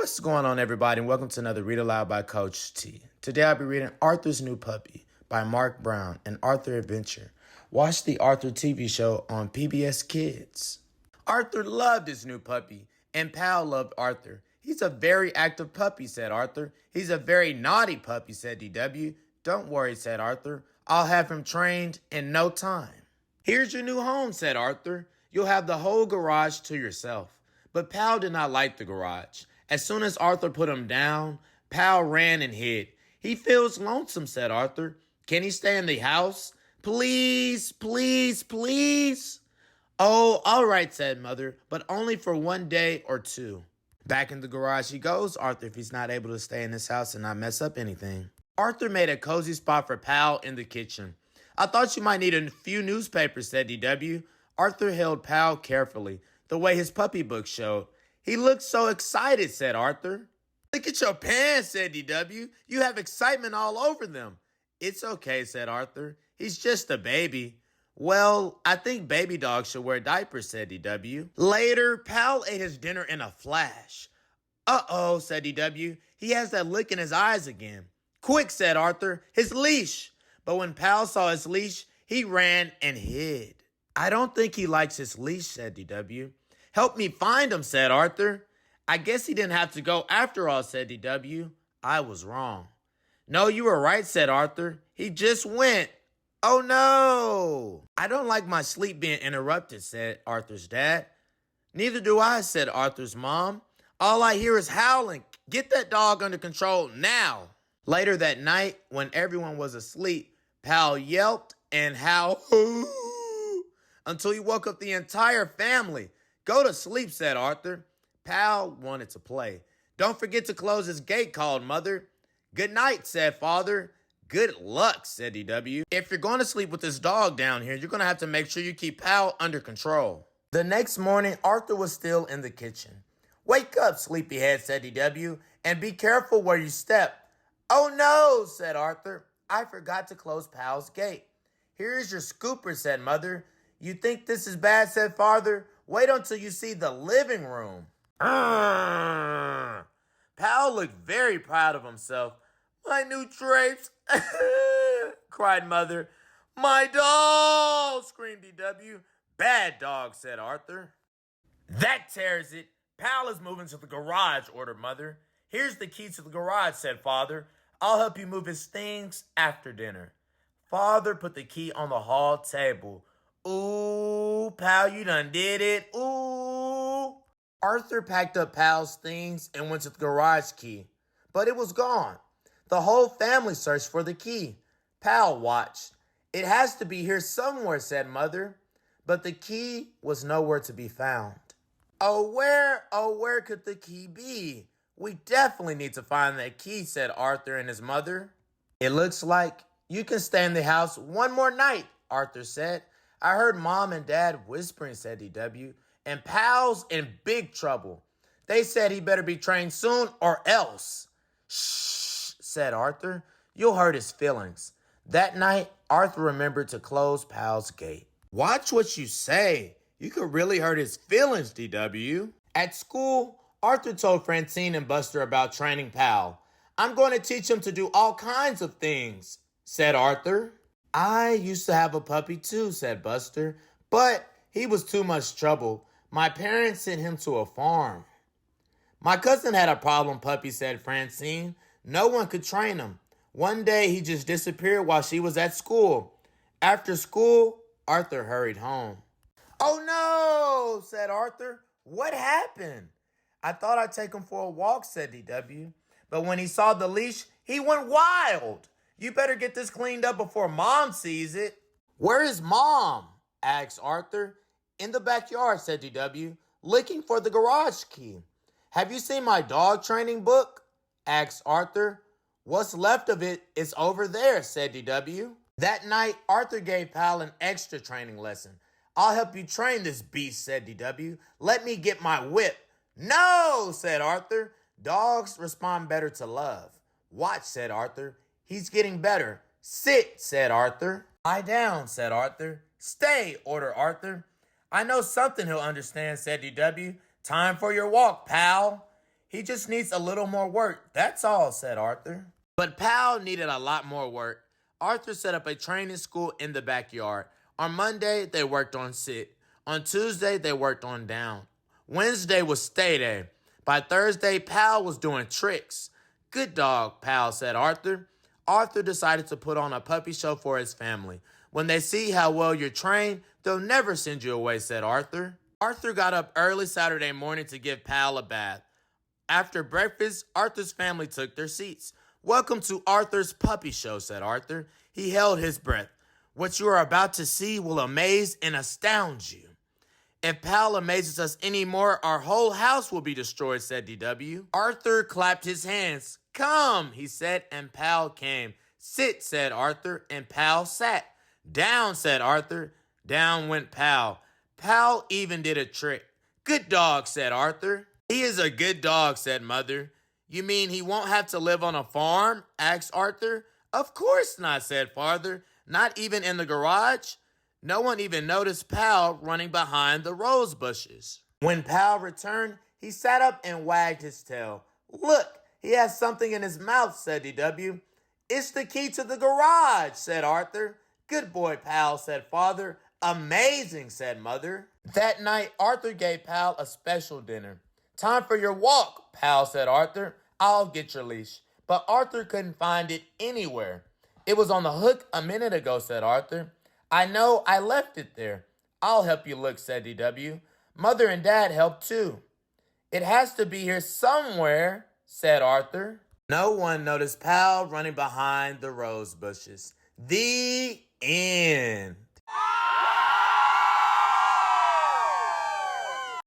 What's going on, everybody, and welcome to another Read Aloud by Coach T. Today I'll be reading Arthur's New Puppy by Mark Brown, an Arthur adventure. Watch the Arthur TV show on PBS Kids. Arthur loved his new puppy, and Pal loved Arthur. He's a very active puppy, said Arthur. He's a very naughty puppy, said DW. Don't worry, said Arthur. I'll have him trained in no time. Here's your new home, said Arthur. You'll have the whole garage to yourself. But Pal did not like the garage. As soon as Arthur put him down, Pal ran and hid. He feels lonesome, said Arthur. Can he stay in the house? Please, please, please. Oh, all right, said Mother, but only for 1 day or two. Back in the garage he goes, Arthur, if he's not able to stay in this house and not mess up anything. Arthur made a cozy spot for Pal in the kitchen. I thought you might need a few newspapers, said DW. Arthur held Pal carefully, the way his puppy book showed. He looked so excited, said Arthur. Look at your pants, said DW. You have excitement all over them. It's okay, said Arthur. He's just a baby. Well, I think baby dogs should wear diapers, said DW. Later, Pal ate his dinner in a flash. Uh-oh, said DW. He has that look in his eyes again. Quick, said Arthur, his leash. But when Pal saw his leash, he ran and hid. I don't think he likes his leash, said DW. Help me find him, said Arthur. I guess he didn't have to go after all, said DW. I was wrong. No, you were right, said Arthur. He just went. Oh no! I don't like my sleep being interrupted, said Arthur's dad. Neither do I, said Arthur's mom. All I hear is howling. Get that dog under control now. Later that night, when everyone was asleep, Pal yelped and howled until he woke up the entire family. Go to sleep, said Arthur. Pal wanted to play. Don't forget to close his gate, called Mother. Good night, said Father. Good luck, said DW. If you're going to sleep with this dog down here, you're going to have to make sure you keep Pal under control. The next morning, Arthur was still in the kitchen. Wake up, sleepyhead, said DW, and be careful where you step. Oh no, said Arthur. I forgot to close Pal's gate. Here's your scooper, said Mother. You think this is bad, said Father? Wait until you see the living room. Pal looked very proud of himself. My new drapes, cried Mother. My doll, screamed DW. Bad dog, said Arthur. That tears it. Pal is moving to the garage, ordered Mother. Here's the key to the garage, said Father. I'll help you move his things after dinner. Father put the key on the hall table. Ooh, Pal, you done did it. Ooh. Arthur packed up Pal's things and went to the garage key, but it was gone. The whole family searched for the key. Pal watched. It has to be here somewhere, said Mother, but the key was nowhere to be found. Oh, where could the key be? We definitely need to find that key, said Arthur and his mother. It looks like you can stay in the house one more night, Arthur said. I heard Mom and Dad whispering, said DW, and Pal's in big trouble. They said he better be trained soon or else. Shh, said Arthur. You'll hurt his feelings. That night, Arthur remembered to close Pal's gate. Watch what you say. You could really hurt his feelings, DW. At school, Arthur told Francine and Buster about training Pal. I'm going to teach him to do all kinds of things, said Arthur. I used to have a puppy too, said Buster, but he was too much trouble. My parents sent him to a farm. My cousin had a problem puppy, said Francine. No one could train him. One day he just disappeared while she was at school. After school, Arthur hurried home. Oh no, said Arthur. What happened? I thought I'd take him for a walk, said DW. But when he saw the leash, he went wild. You better get this cleaned up before Mom sees it. Where is Mom? Asked Arthur. In the backyard, said DW, looking for the garage key. Have you seen my dog training book? Asked Arthur. What's left of it is over there, said DW. That night, Arthur gave Pal an extra training lesson. I'll help you train this beast, said DW. Let me get my whip. No, said Arthur. Dogs respond better to love. Watch, said Arthur. He's getting better. Sit, said Arthur. Lie down, said Arthur. Stay, ordered Arthur. I know something he'll understand, said DW. Time for your walk, Pal. He just needs a little more work, that's all, said Arthur. But Pal needed a lot more work. Arthur set up a training school in the backyard. On Monday, they worked on sit. On Tuesday, they worked on down. Wednesday was stay day. By Thursday, Pal was doing tricks. Good dog, Pal, said Arthur. Arthur decided to put on a puppy show for his family. When they see how well you're trained, they'll never send you away, said Arthur. Arthur got up early Saturday morning to give Pal a bath. After breakfast, Arthur's family took their seats. Welcome to Arthur's puppy show, said Arthur. He held his breath. What you are about to see will amaze and astound you. If Pal amazes us anymore, our whole house will be destroyed, said DW. Arthur clapped his hands. Come, he said, and Pal came. Sit, said Arthur, and Pal sat. Down, said Arthur. Down went Pal. Pal even did a trick. Good dog, said Arthur. He is a good dog, said Mother. You mean he won't have to live on a farm? Asked Arthur. Of course not, said Father. Not even in the garage? No one even noticed Pal running behind the rose bushes. When Pal returned, he sat up and wagged his tail. Look, he has something in his mouth, said DW. It's the key to the garage, said Arthur. Good boy, Pal, said Father. Amazing, said Mother. That night, Arthur gave Pal a special dinner. Time for your walk, Pal, said Arthur. I'll get your leash. But Arthur couldn't find it anywhere. It was on the hook a minute ago, said Arthur. I know, I left it there. I'll help you look, said DW. Mother and Dad helped too. It has to be here somewhere, said Arthur. No one noticed Pal running behind the rose bushes. The end.